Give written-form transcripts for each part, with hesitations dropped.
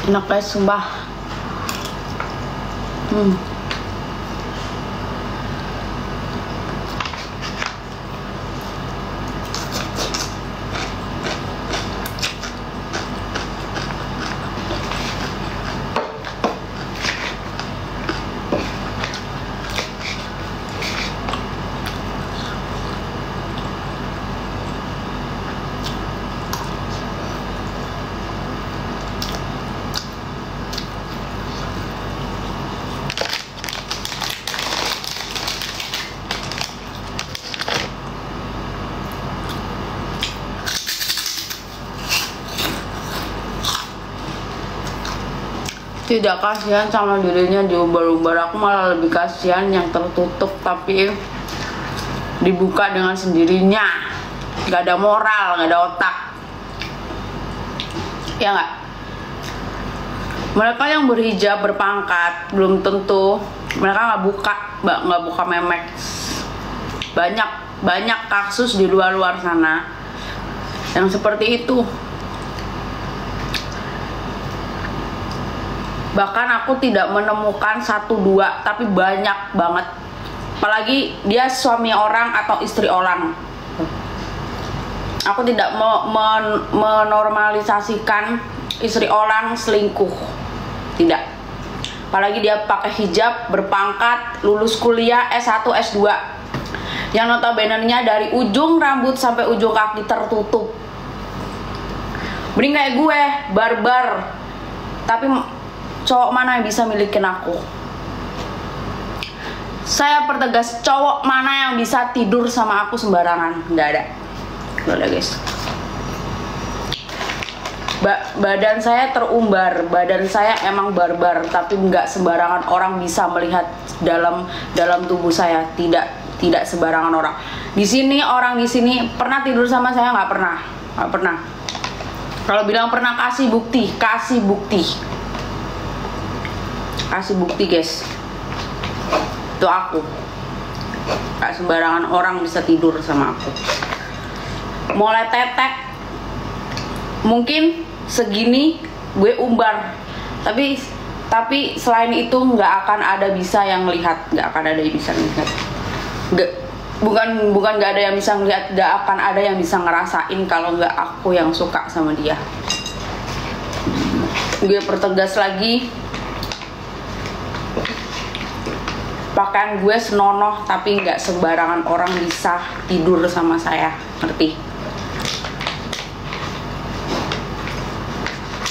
Enak guys, sumpah. Tidak kasihan sama dirinya diubar-ubar, aku malah lebih kasihan yang tertutup tapi dibuka dengan sendirinya, nggak ada moral, nggak ada otak, ya nggak? Mereka yang berhijab berpangkat belum tentu mereka nggak buka memek. Banyak kasus di luar sana yang seperti itu. Bahkan aku tidak menemukan 1-2, tapi banyak banget. Apalagi dia suami orang atau istri orang. Aku tidak menormalisasikan istri orang selingkuh. Tidak. Apalagi dia pakai hijab, berpangkat, lulus kuliah S1, S2. Yang notabene-nya dari ujung rambut sampai ujung kaki tertutup. Mending kayak gue, barbar. Tapi cowok mana yang bisa milikin aku? Saya pertegas, cowok mana yang bisa tidur sama aku sembarangan? Nggak ada. Nggak ada guys. Badan saya terumbar, badan saya emang barbar, tapi nggak sembarangan orang bisa melihat dalam tubuh saya. Tidak sembarangan orang. Di sini orang di sini pernah tidur sama saya? Nggak pernah. Kalau bilang pernah, kasih bukti guys. Itu aku. Gak sembarangan orang bisa tidur sama aku. Mulai tetek mungkin segini gue umbar, tapi selain itu nggak akan ada bisa yang lihat, bukan nggak ada yang bisa ngelihat, nggak akan ada yang bisa ngerasain kalau nggak aku yang suka sama dia. Gue pertegas lagi, pakaian gue senonoh, tapi nggak sembarangan orang bisa tidur sama saya, ngerti?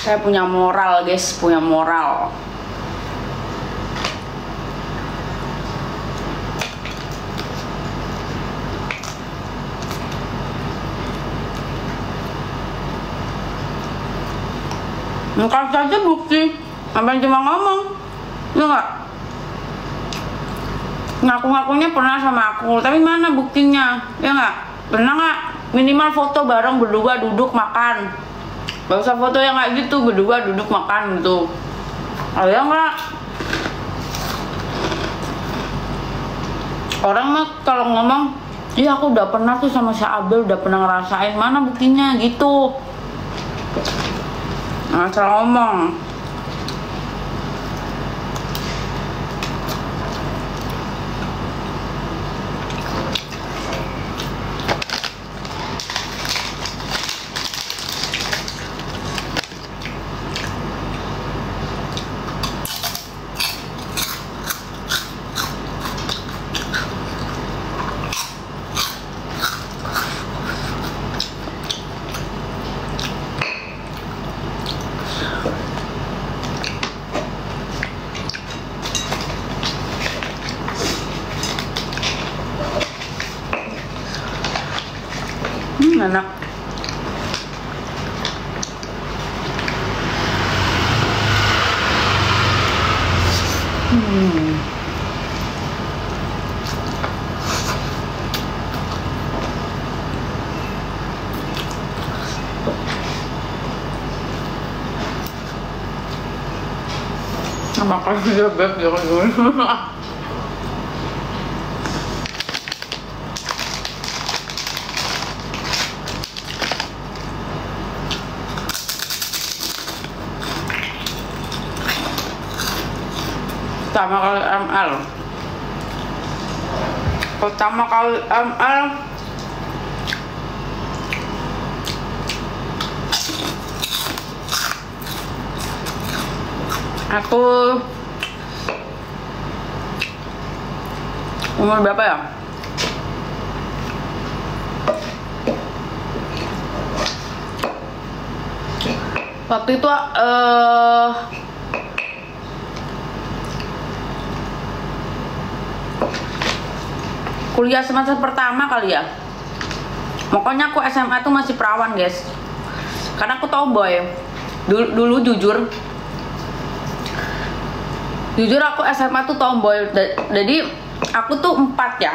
Saya punya moral guys, punya moral. Kasih aja bukti, sampai cuma ngomong, ya nggak? Ngaku-ngakunya pernah sama aku, tapi mana buktinya, ya nggak? Pernah nggak? Minimal foto bareng berdua duduk makan. Gak usah foto yang kayak gitu, berdua duduk makan gitu. Ada nggak? Orang mah kalau ngomong, iya aku udah pernah tuh sama si Abel, udah pernah ngerasain, mana buktinya gitu. Nggak salah ngomong. Enak. Makasih ya beb, jangan dulu. pertama kali ML. Pertama kali ML aku umur berapa ya? Waktu itu kuliah semester pertama kali ya. Pokoknya aku SMA tuh masih perawan guys, karena aku tomboy. Dulu jujur aku SMA tuh tomboy. Jadi aku tuh 4 ya.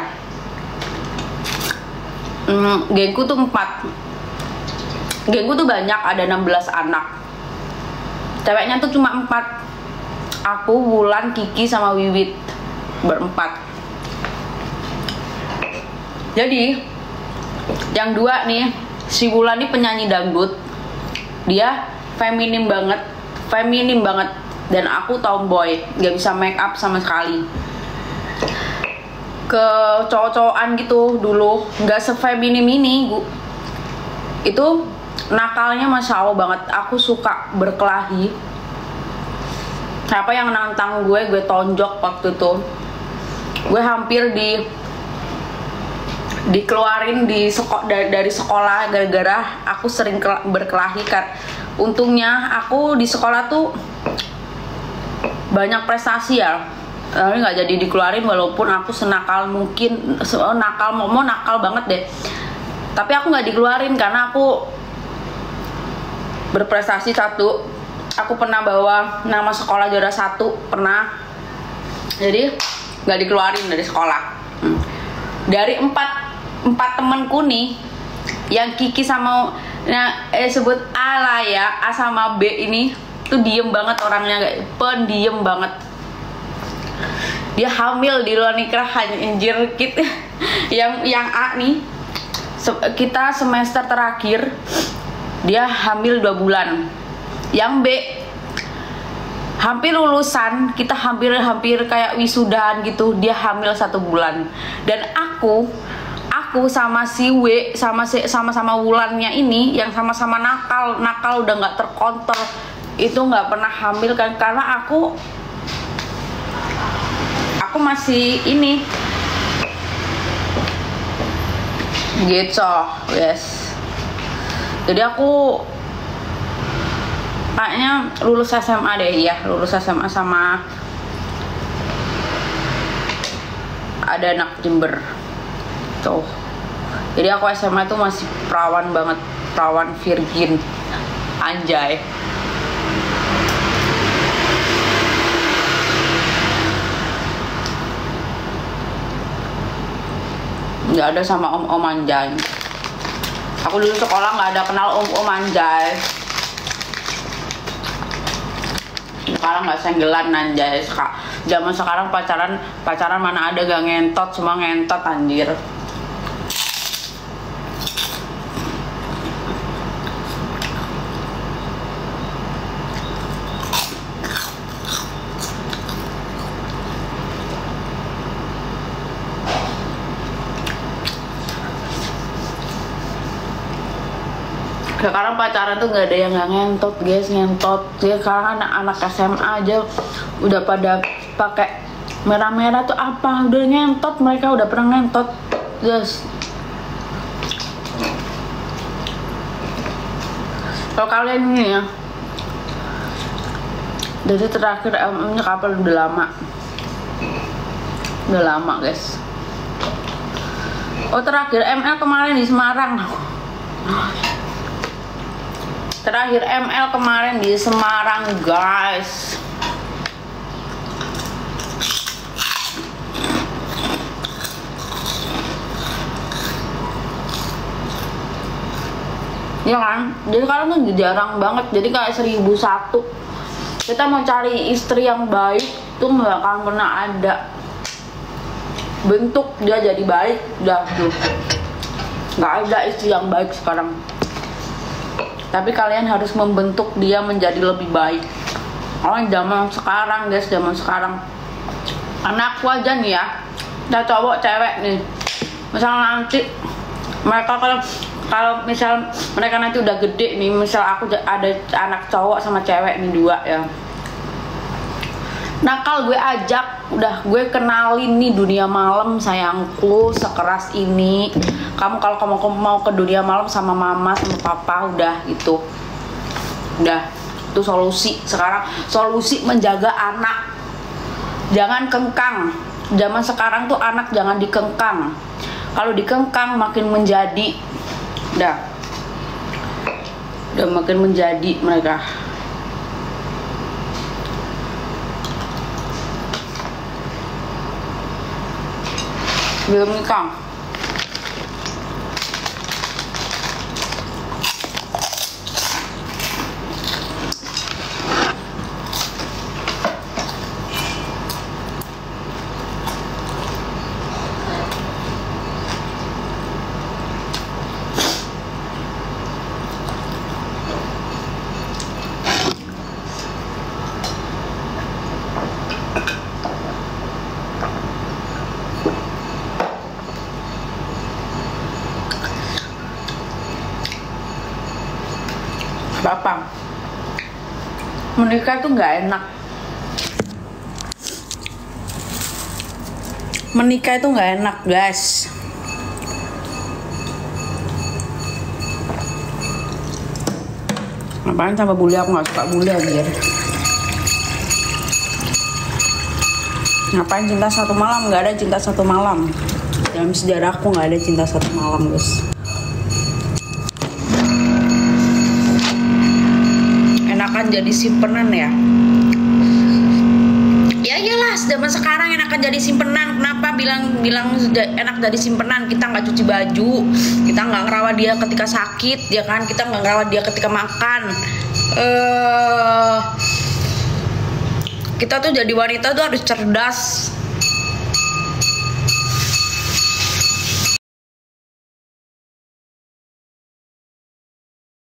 Gengku tuh 4. Gengku tuh banyak, ada 16 anak. Ceweknya tuh cuma 4. Aku, Wulan, Kiki, sama Wiwit, berempat. Jadi yang 2 nih, si Wulan nih penyanyi dangdut. Dia feminim banget. Dan aku tomboy, gak bisa make up sama sekali. Ke cowok-cowokan gitu dulu, gak sefeminim ini. Itu nakalnya Masya Allah banget. Aku suka berkelahi. Siapa yang nantang gue tonjok waktu itu. Gue hampir dikeluarin dari sekolah gara-gara aku sering berkelahi kan. Untungnya aku di sekolah tuh banyak prestasi ya, tapi nggak jadi dikeluarin walaupun aku senakal mungkin, nakal banget deh. Tapi aku nggak dikeluarin karena aku berprestasi. 1, aku pernah bawa nama sekolah juara 1, pernah. Jadi nggak dikeluarin dari sekolah. Dari 4 temenku nih, yang Kiki sama sebut A lah ya, A sama B ini tuh diem banget orangnya, pendiam banget. Dia hamil di luar nikah, anjir kita. yang A nih, kita semester terakhir dia hamil 2 bulan. Yang B hampir lulusan, kita hampir kayak wisudaan gitu, dia hamil 1 bulan. Dan aku sama si W sama Wulannya ini yang sama-sama nakal udah nggak terkontrol, itu nggak pernah hamil kan, karena aku masih ini gitu guys. Jadi aku kayaknya lulus SMA deh ya, lulus SMA sama ada anak Jember tuh. Jadi aku SMA tuh masih perawan banget, perawan virgin, anjay. Nggak ada sama om anjay. Aku dulu sekolah nggak ada kenal om anjay. Sekarang nggak senggelan anjay. Zaman sekarang pacaran mana ada gak ngentot, semua ngentot anjir. Sekarang pacaran tuh nggak ada yang nggak ngentot guys, ngentot. Jadi sekarang anak-anak SMA aja udah pada pakai merah-merah tuh apa, udah ngentot, mereka udah pernah ngentot guys. Kalau kalian ini ya, dari terakhir MM-nya kapan? Udah lama guys. Oh, terakhir ML kemarin di Semarang. Terakhir ML kemarin di Semarang guys. Ya kan, jadi sekarang tuh jarang banget. Jadi kayak 1001 kita mau cari istri yang baik tuh nggak akan pernah ada. Bentuk dia jadi baik udah tuh, nggak ada istri yang baik sekarang. Tapi kalian harus membentuk dia menjadi lebih baik. Orang zaman sekarang guys, zaman sekarang anakku aja nih ya, udah cowok cewek nih, misal nanti mereka kalau misal mereka nanti udah gede nih, misal aku ada anak cowok sama cewek nih dua ya, nakal gue ajak, udah gue kenalin nih dunia malam sayangku, sekeras ini kamu kalau kamu mau ke dunia malam sama mama sama papa, udah gitu, udah itu solusi. Sekarang solusi menjaga anak, jangan kengkang. Zaman sekarang tuh anak jangan dikengkang, kalau dikengkang makin menjadi, udah makin menjadi mereka. Belum nikah. Bapak, menikah tuh nggak enak. Menikah itu nggak enak, guys. Ngapain sama bule? Aku nggak suka bule anjir. Ngapain cinta satu malam? Nggak ada cinta satu malam. Dalam sejarahku nggak ada cinta satu malam, guys. Enakan jadi simpenan ya. Ya iyalah, zaman sekarang enakan jadi simpenan. Kenapa bilang enak jadi simpenan? Kita nggak cuci baju, kita nggak ngerawat dia ketika sakit, ya kan? Kita nggak ngerawat dia ketika makan. Kita tuh jadi wanita tuh harus cerdas,